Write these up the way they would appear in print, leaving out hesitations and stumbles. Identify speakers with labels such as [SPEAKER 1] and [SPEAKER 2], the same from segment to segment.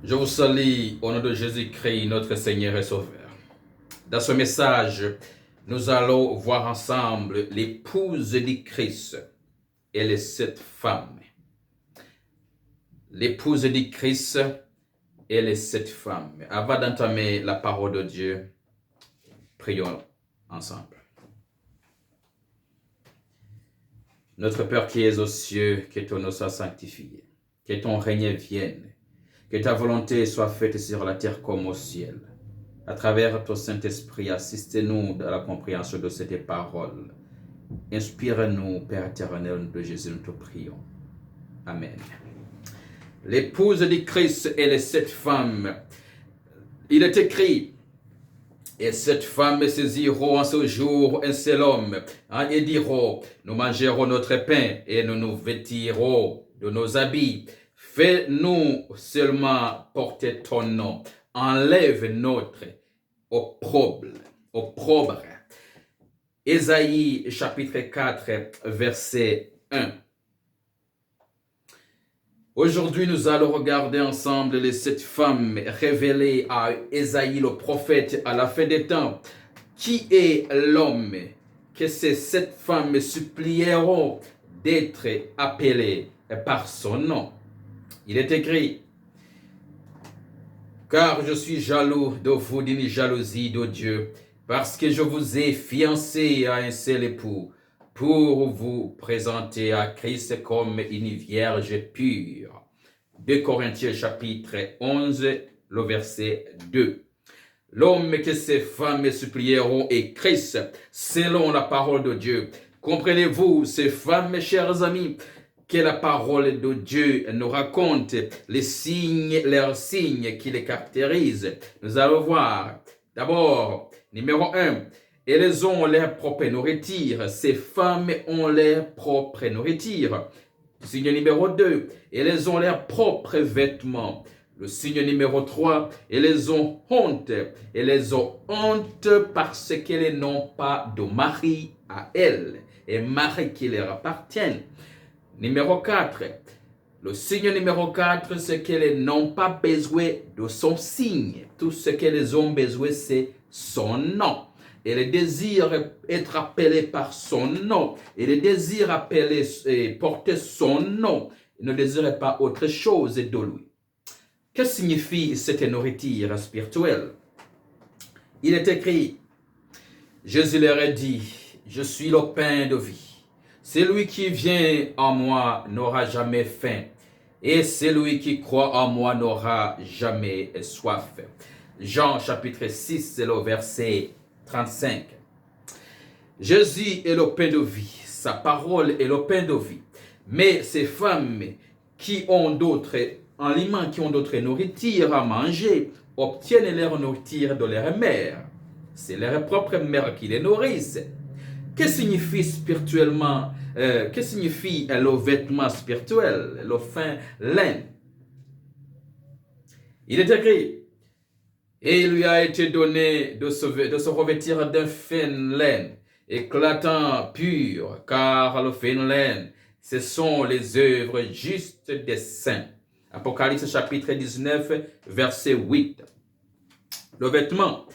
[SPEAKER 1] Je vous salue au nom de Jésus-Christ, notre Seigneur et Sauveur. Dans ce message, nous allons voir ensemble l'épouse du Christ et les 7 femmes. L'épouse du Christ et les 7 femmes. Avant d'entamer la parole de Dieu, prions ensemble. Notre Père qui es aux cieux, que ton nom soit sanctifié, que ton règne vienne, que ta volonté soit faite sur la terre comme au ciel. À travers ton Saint-Esprit, assistez-nous dans la compréhension de cette parole. Inspire-nous, Père éternel de Jésus, nous te prions. Amen. L'épouse du Christ et les 7 femmes. Il est écrit, et 7 femmes saisiront en ce jour un seul homme, et diront, nous mangerons notre pain et nous nous vêtirons de nos habits. Fais-nous seulement porter ton nom. Enlève notre opprobre. Ésaïe chapitre 4, verset 1. Aujourd'hui, nous allons regarder ensemble les 7 femmes révélées à Ésaïe le prophète à la fin des temps. Qui est l'homme que ces 7 femmes supplieront d'être appelées par son nom? Il est écrit, car je suis jaloux de vous d'une jalousie de Dieu, parce que je vous ai fiancé à un seul époux, pour vous présenter à Christ comme une vierge pure. 2 Corinthiens chapitre 11, le verset 2. L'homme que ces femmes supplieront est Christ, selon la parole de Dieu. Comprenez-vous, ces femmes, mes chers amis, que la parole de Dieu nous raconte leurs signes qui les caractérisent. Nous allons voir. D'abord, numéro 1, elles ont leur propre nourriture. Ces femmes ont leur propre nourriture. Signe numéro 2, elles ont leurs propres vêtements. Le signe numéro 3, elles ont honte. Elles ont honte parce qu'elles n'ont pas de mari à elles, et mari qui leur appartiennent. Numéro 4, le signe numéro 4, c'est qu'elles n'ont pas besoin de son signe. Tout ce qu'elles ont besoin, c'est son nom. Elles désirent être appelées par son nom. Elles désirent porter son nom. Elles ne désirent pas autre chose de lui. Que signifie cette nourriture spirituelle? Il est écrit, Jésus leur a dit, je suis le pain de vie. Celui qui vient en moi n'aura jamais faim, et celui qui croit en moi n'aura jamais soif. Jean chapitre 6, le verset 35. Jésus est le pain de vie, sa parole est le pain de vie. Mais ces femmes qui ont d'autres aliments, qui ont d'autres nourritures à manger, obtiennent leur nourriture de leur mère. C'est leur propre mère qui les nourrissent. Que signifie spirituellement, que signifie le vêtement spirituel, le fin lin? Il est écrit, et il lui a été donné de se revêtir d'un fin lin, éclatant, pur, car le fin lin, ce sont les œuvres justes des saints. Apocalypse chapitre 19, verset 8. Le vêtement,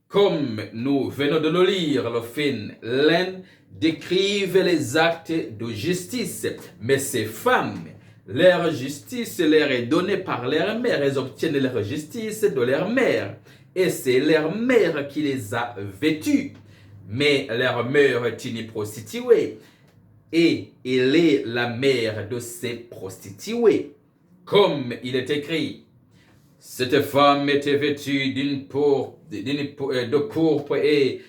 [SPEAKER 1] comme nous venons de le lire, le fin lin décrivent les actes de justice. Mais ces femmes, leur justice leur est donnée par leur mère. Elles obtiennent leur justice de leur mère. Et c'est leur mère qui les a vêtues. Mais leur mère est une prostituée. Et elle est la mère de ces prostituées. Comme il est écrit, cette femme était vêtue de pourpre et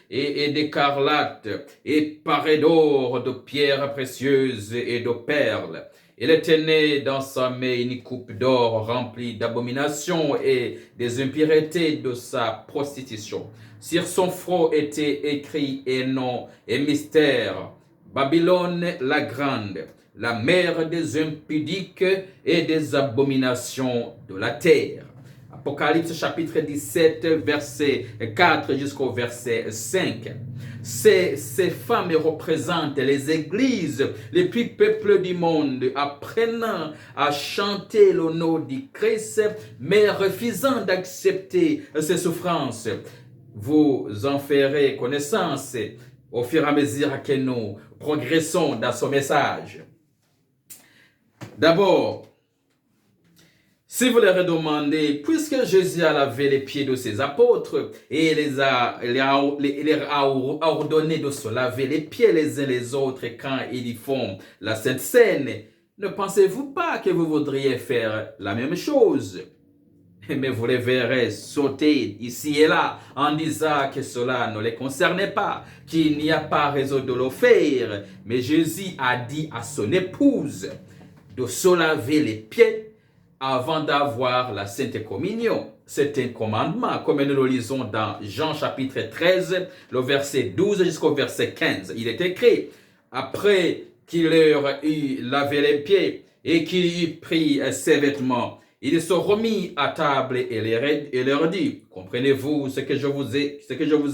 [SPEAKER 1] d'écarlate, et parée d'or, de pierres précieuses et de perles. Elle tenait dans sa main une coupe d'or remplie d'abominations et des impuretés de sa prostitution. Sur son front était écrit un nom et mystère, Babylone la grande, la mère des impudiques et des abominations de la terre. Apocalypse chapitre 17, verset 4 jusqu'au verset 5. Ces femmes représentent les églises les plus peuplées du monde, apprenant à chanter le nom du Christ, mais refusant d'accepter ses souffrances. Vous en ferez connaissance au fur et à mesure que nous progressons dans son message. D'abord, si vous leur demandez, puisque Jésus a lavé les pieds de ses apôtres et les a ordonné de se laver les pieds les uns les autres quand ils font la Sainte Seine, ne pensez-vous pas que vous voudriez faire la même chose? Mais vous les verrez sauter ici et là en disant que cela ne les concernait pas, qu'il n'y a pas raison de le faire. Mais Jésus a dit à son épouse de se laver les pieds avant d'avoir la Sainte Communion. C'est un commandement, comme nous le lisons dans Jean chapitre 13, le verset 12 jusqu'au verset 15. Il est écrit, après qu'il leur eut lavé les pieds et qu'il eut pris ses vêtements, il se remit à table et leur dit, comprenez-vous ce que je vous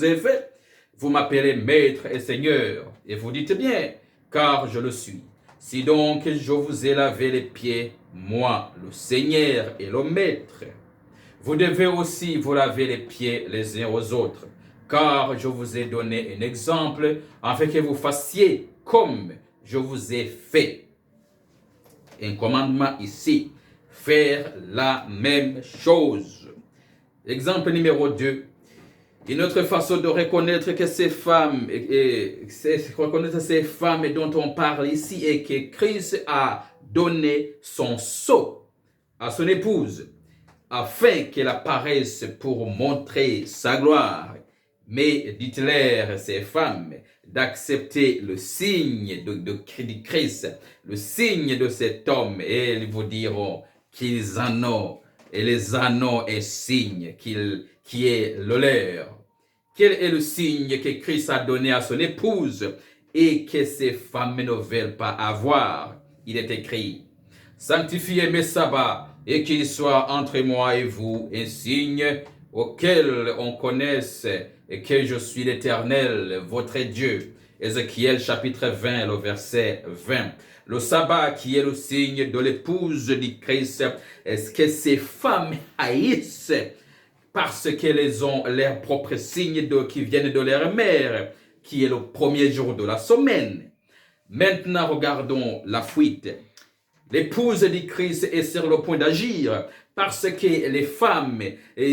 [SPEAKER 1] ai fait? Vous m'appelez maître et seigneur, et vous dites bien, car je le suis. Si donc je vous ai lavé les pieds, moi, le Seigneur et le Maître, vous devez aussi vous laver les pieds les uns aux autres, car je vous ai donné un exemple afin que vous fassiez comme je vous ai fait. Un commandement ici, faire la même chose. Exemple numéro 2. Une autre façon de reconnaître que ces femmes, dont on parle ici, est que Christ a donné son sceau à son épouse, afin qu'elle apparaisse pour montrer sa gloire. Mais dites-leur, ces femmes, d'accepter le signe de Christ, le signe de cet homme, et ils vous diront qu'ils en ont, et les anneaux est signe qui est le leur. Quel est le signe que Christ a donné à son épouse et que ces femmes ne veulent pas avoir? Il est écrit, sanctifiez mes sabbats et qu'il soit entre moi et vous un signe auquel on connaisse que je suis l'Éternel, votre Dieu. Ézéchiel chapitre 20, le verset 20. Le sabbat qui est le signe de l'épouse du Christ, est-ce que ces femmes haïssent parce qu'elles ont leur propre signe qui viennent de leur mère, qui est le premier jour de la semaine. Maintenant, regardons la fuite. L'épouse du Christ est sur le point d'agir parce que les femmes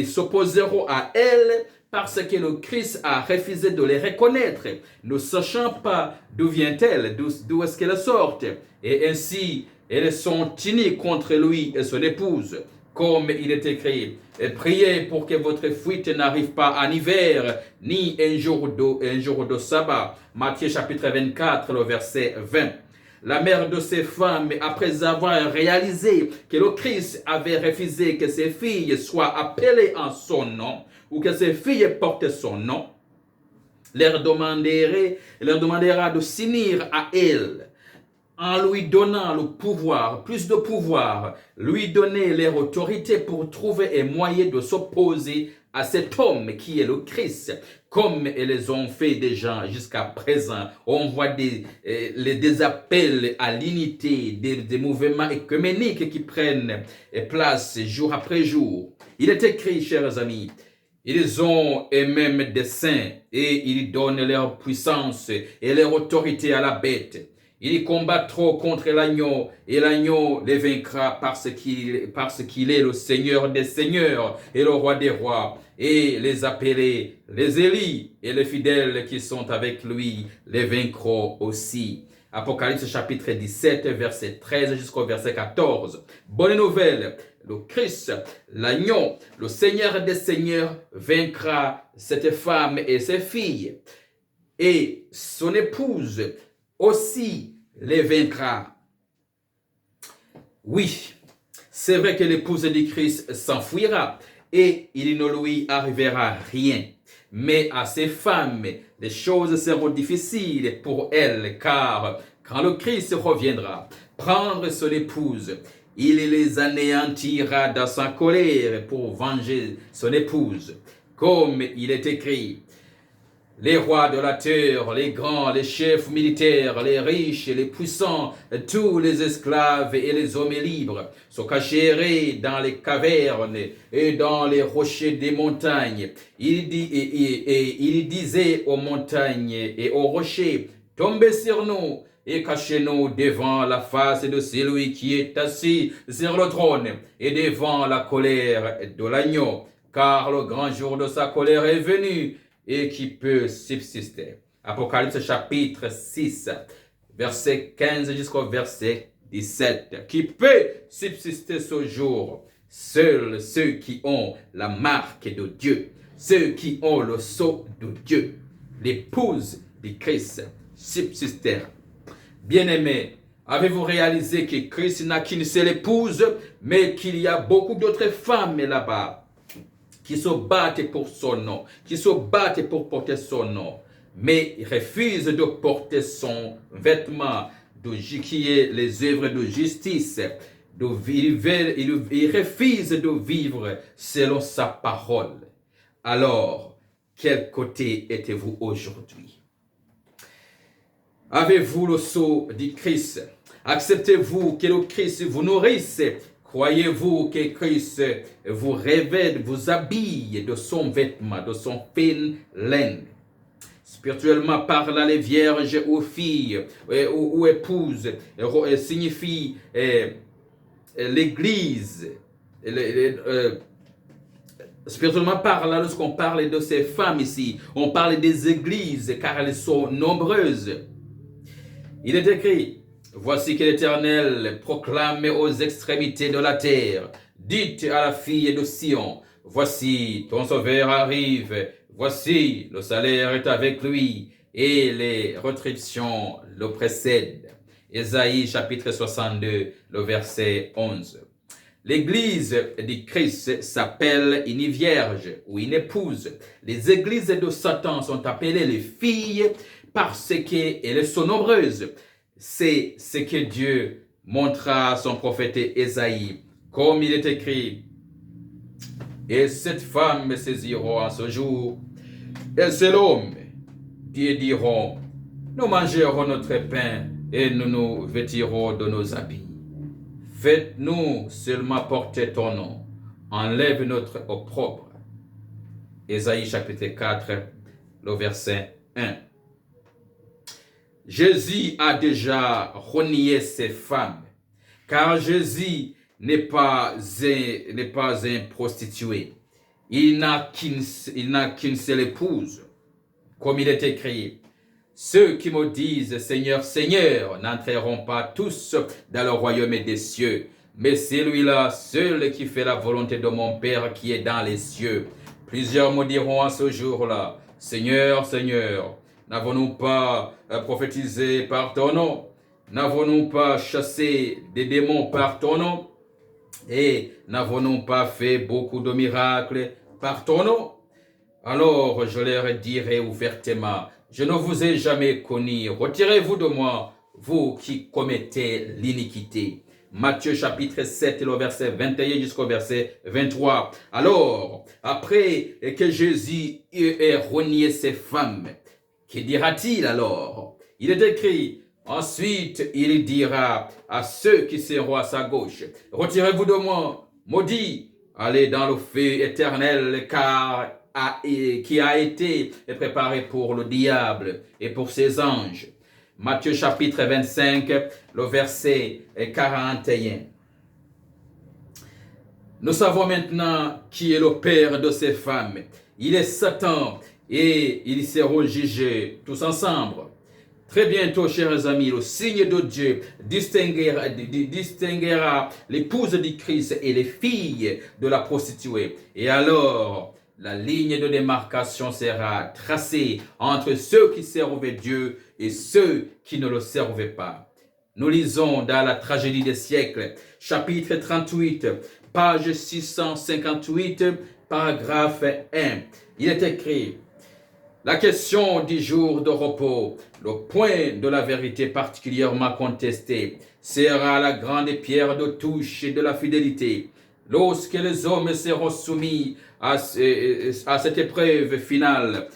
[SPEAKER 1] s'opposeront à elle parce que le Christ a refusé de les reconnaître, ne sachant pas d'où vient-elle, d'où est-ce qu'elle sort. Et ainsi, elles sont unies contre lui et son épouse. Comme il est écrit, priez pour que votre fuite n'arrive pas en hiver, ni un jour de sabbat. Matthieu chapitre 24, le verset 20. La mère de ces femmes, après avoir réalisé que le Christ avait refusé que ses filles soient appelées en son nom, ou que ses filles portent son nom, leur demandera de s'unir à elle, en lui donnant le pouvoir, plus de pouvoir, lui donner leur autorité pour trouver un moyen de s'opposer à cet homme qui est le Christ, comme elles ont fait déjà jusqu'à présent. On voit des appels à l'unité, des mouvements œcuméniques qui prennent place jour après jour. Il est écrit, chers amis, ils ont eux-mêmes des saints et ils donnent leur puissance et leur autorité à la bête. Ils combattront contre l'agneau et l'agneau les vaincra parce qu'il est le Seigneur des seigneurs et le roi des rois. Et les appelés, les élus et les fidèles qui sont avec lui les vaincront aussi. Apocalypse chapitre 17, verset 13 jusqu'au verset 14. Bonne nouvelle, le Christ, l'agneau, le Seigneur des seigneurs vaincra cette femme et ses filles. Et son épouse aussi les vaincra. Oui, c'est vrai que l'épouse du Christ s'enfuira et il ne lui arrivera rien. Mais à ces femmes, les choses seront difficiles pour elles, car quand le Christ reviendra, prendre son épouse, il les anéantira dans sa colère pour venger son épouse. Comme il est écrit, les rois de la terre, les grands, les chefs militaires, les riches et les puissants, tous les esclaves et les hommes libres se cacheraient dans les cavernes et dans les rochers des montagnes. Il disait aux montagnes et aux rochers, tombez sur nous et cachez-nous devant la face de celui qui est assis sur le trône et devant la colère de l'agneau, car le grand jour de sa colère est venu et qui peut subsister. Apocalypse chapitre 6, verset 15 jusqu'au verset 17. Qui peut subsister ce jour? Seuls ceux qui ont la marque de Dieu, ceux qui ont le sceau de Dieu, l'épouse du Christ subsistèrent. Bien-aimés, avez-vous réalisé que Christ n'a qu'une seule épouse, mais qu'il y a beaucoup d'autres femmes là-bas qui se battent pour son nom, qui se battent pour porter son nom, mais ils refusent de porter son vêtement, qui est les œuvres de justice. Ils refusent de vivre selon sa parole. Alors, quel côté êtes-vous aujourd'hui? Avez-vous le sceau du Christ? Acceptez-vous que le Christ vous nourrisse? Croyez-vous que Christ vous revêt, vous habille de son vêtement, de son fin laine? Spirituellement parlant, les vierges ou filles ou épouses signifie l'église. Spirituellement parlant, lorsqu'on parle de ces femmes ici, on parle des églises car elles sont nombreuses. Il est écrit, voici que l'Éternel proclame aux extrémités de la terre. Dites à la fille de Sion, voici ton sauveur arrive, voici le salaire est avec lui et les rétributions le précèdent. Ésaïe chapitre 62, le verset 11. L'église du Christ s'appelle une vierge ou une épouse. Les églises de Satan sont appelées les filles parce qu'elles sont nombreuses. C'est ce que Dieu montra à son prophète Ésaïe. Comme il est écrit, et cette femme saisiront en ce jour, et c'est l'homme qui diront, nous mangerons notre pain et nous nous vêtirons de nos habits. Faites-nous seulement porter ton nom, enlève notre opprobre. Ésaïe chapitre 4, le verset 1. Jésus a déjà renié ces femmes, car Jésus n'est pas un prostitué. Il n'a qu'une seule épouse. Comme il est écrit, ceux qui me disent Seigneur, Seigneur, n'entreront pas tous dans le royaume des cieux, mais celui-là seul qui fait la volonté de mon Père qui est dans les cieux. Plusieurs me diront à ce jour-là, Seigneur, Seigneur, n'avons-nous pas prophétisé par ton nom? N'avons-nous pas chassé des démons par ton nom? Et n'avons-nous pas fait beaucoup de miracles par ton nom? Alors je leur dirai ouvertement, je ne vous ai jamais connu, retirez-vous de moi, vous qui commettez l'iniquité. Matthieu chapitre 7, le verset 21 jusqu'au verset 23. Alors, après que Jésus ait renié ces femmes, que dira-t-il alors? Il est écrit, ensuite il dira à ceux qui seront à sa gauche, retirez-vous de moi, maudits, allez dans le feu éternel, qui a été préparé pour le diable et pour ses anges. Matthieu chapitre 25, le verset 41. Nous savons maintenant qui est le père de ces femmes. Il est Satan et ils seront jugés tous ensemble. Très bientôt, chers amis, le signe de Dieu distinguera l'épouse du Christ et les filles de la prostituée. Et alors, la ligne de démarcation sera tracée entre ceux qui servaient Dieu et ceux qui ne le servaient pas. Nous lisons dans la tragédie des siècles, chapitre 38, page 658, paragraphe 1. Il est écrit, La question du jour de repos, le point de la vérité particulièrement contesté, sera la grande pierre de touche de la fidélité. Lorsque les hommes seront soumis à cette épreuve finale,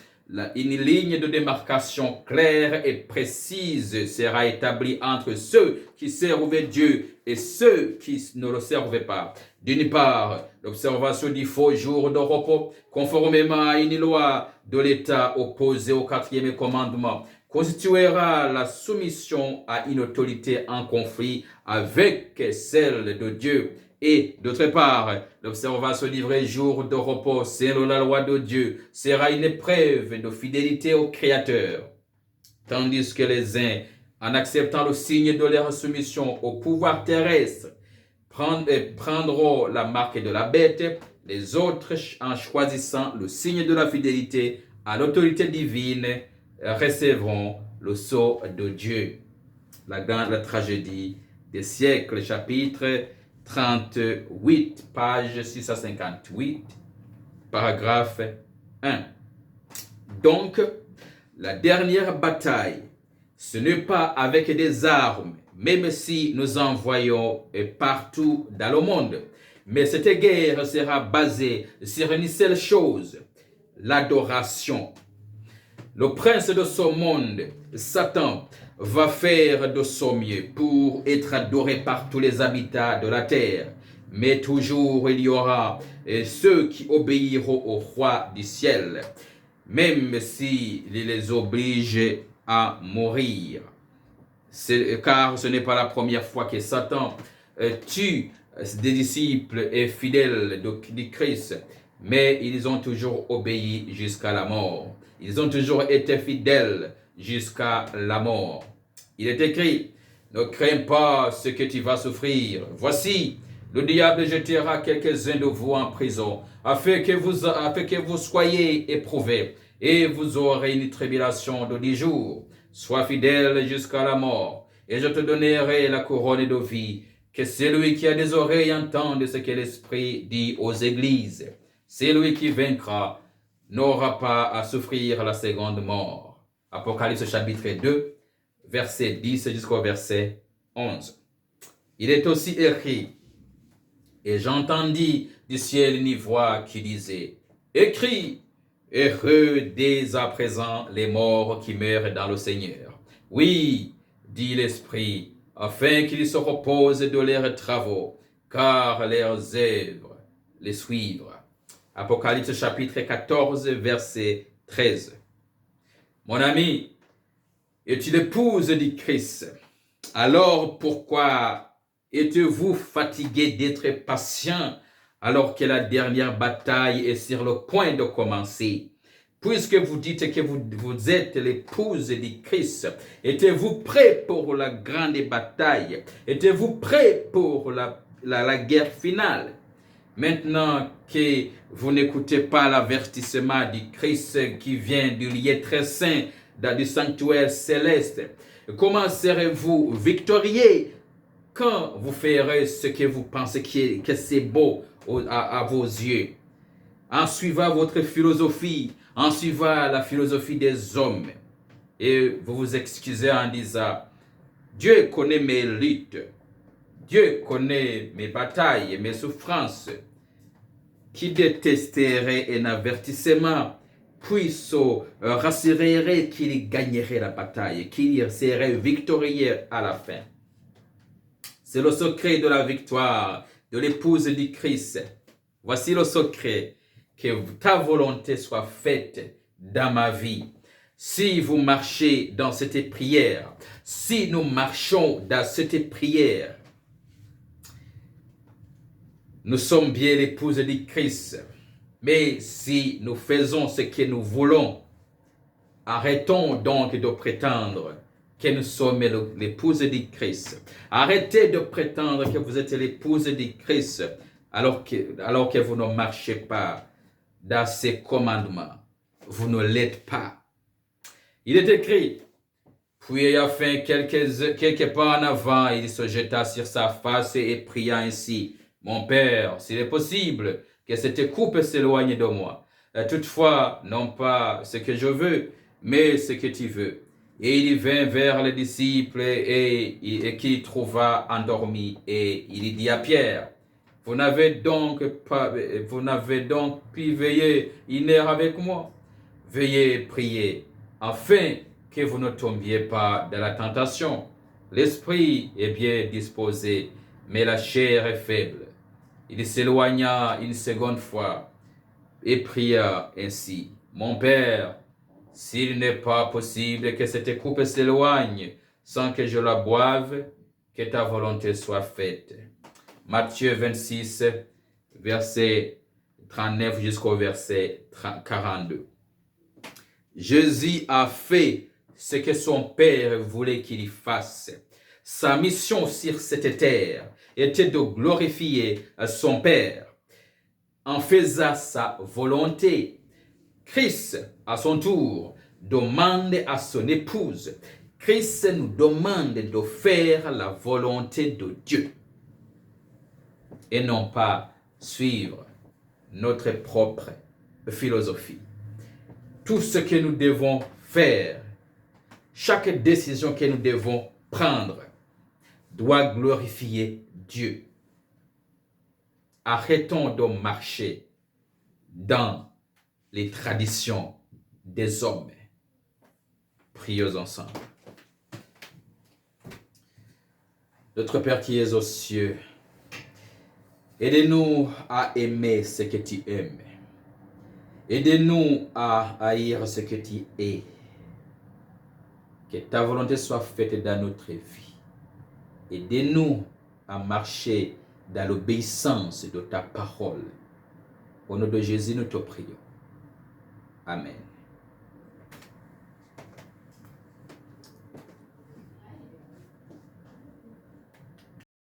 [SPEAKER 1] une ligne de démarcation claire et précise sera établie entre ceux qui servaient Dieu et ceux qui ne le servaient pas. D'une part, l'observation du faux jour de repos, conformément à une loi de l'État opposée au quatrième commandement, constituera la soumission à une autorité en conflit avec celle de Dieu. Et d'autre part, l'observation du vrai jour de repos selon la loi de Dieu sera une épreuve de fidélité au Créateur. Tandis que les uns, en acceptant le signe de leur soumission au pouvoir terrestre, prendront la marque de la bête, les autres, en choisissant le signe de la fidélité à l'autorité divine, recevront le sceau de Dieu. La tragédie des siècles, chapitre 38, page 658, paragraphe 1. Donc, la dernière bataille, ce n'est pas avec des armes, même si nous en voyons partout dans le monde. Mais cette guerre sera basée sur une seule chose, l'adoration. Le prince de ce monde, Satan, va faire de son mieux pour être adoré par tous les habitants de la terre. Mais toujours il y aura ceux qui obéiront au roi du ciel, même s'il les oblige à mourir. Car ce n'est pas la première fois que Satan tue des disciples et fidèles de Christ, mais ils ont toujours obéi jusqu'à la mort. Ils ont toujours été fidèles jusqu'à la mort. Il est écrit, ne crains pas ce que tu vas souffrir. Voici, le diable jettera quelques-uns de vous en prison, afin que vous soyez éprouvés, et vous aurez une tribulation de 10 jours. Sois fidèle jusqu'à la mort, et je te donnerai la couronne de vie. Que celui qui a des oreilles entende ce que l'Esprit dit aux églises. Celui qui vaincra n'aura pas à souffrir la seconde mort. Apocalypse chapitre 2, verset 10 jusqu'au verset 11. Il est aussi écrit, et j'entendis du ciel une voix qui disait, écris, heureux dès à présent les morts qui meurent dans le Seigneur. Oui, dit l'Esprit, afin qu'ils se reposent de leurs travaux, car leurs œuvres les suivent. Apocalypse chapitre 14, verset 13. Mon ami, es-tu l'épouse du Christ? Alors pourquoi êtes-vous fatigué d'être patient alors que la dernière bataille est sur le point de commencer? Puisque vous dites que vous êtes l'épouse du Christ, êtes-vous prêt pour la grande bataille? Êtes-vous prêt pour la guerre finale? Maintenant que vous n'écoutez pas l'avertissement du Christ qui vient du lieu très saint, du sanctuaire céleste, comment serez-vous victorieux quand vous ferez ce que vous pensez que c'est beau à vos yeux? En suivant votre philosophie, en suivant la philosophie des hommes, et vous vous excusez en disant, Dieu connaît mes luttes, Dieu connaît mes batailles, mes souffrances. Qui détesterait un avertissement, puis se rassurerait qu'il gagnerait la bataille, qu'il serait victorieux à la fin. C'est le secret de la victoire de l'épouse du Christ. Voici le secret, que ta volonté soit faite dans ma vie. Si vous marchez dans cette prière, si nous marchons dans cette prière, nous sommes bien l'épouse du Christ. Mais si nous faisons ce que nous voulons, arrêtons donc de prétendre que nous sommes l'épouse du Christ. Arrêtez de prétendre que vous êtes l'épouse du Christ alors que vous ne marchez pas dans ses commandements. Vous ne l'êtes pas. Il est écrit, puis ayant fait quelques pas en avant, il se jeta sur sa face et pria ainsi, mon Père, s'il est possible que cette coupe s'éloigne de moi. Toutefois, non pas ce que je veux, mais ce que tu veux. Et il vint vers les disciples et qui trouva endormi. Et il dit à Pierre, vous n'avez donc pu veiller une heure avec moi. Veuillez prier, afin que vous ne tombiez pas dans la tentation. L'esprit est bien disposé, mais la chair est faible. Il s'éloigna une seconde fois et pria ainsi. Mon Père, s'il n'est pas possible que cette coupe s'éloigne sans que je la boive, que ta volonté soit faite. Matthieu 26, verset 39 jusqu'au verset 42. Jésus a fait ce que son Père voulait qu'il fasse. Sa mission sur cette terre était de glorifier son Père en faisant sa volonté. Christ, à son tour, demande à son épouse. Christ nous demande de faire la volonté de Dieu et non pas suivre notre propre philosophie. Tout ce que nous devons faire, chaque décision que nous devons prendre, doit glorifier Dieu. Arrêtons de marcher dans les traditions des hommes. Prions ensemble. Notre Père qui es aux cieux, aide-nous à aimer ce que tu aimes. Aide-nous à haïr ce que tu es. Que ta volonté soit faite dans notre vie. Aide-nous à marcher dans l'obéissance de ta parole. Au nom de Jésus, nous te prions. Amen.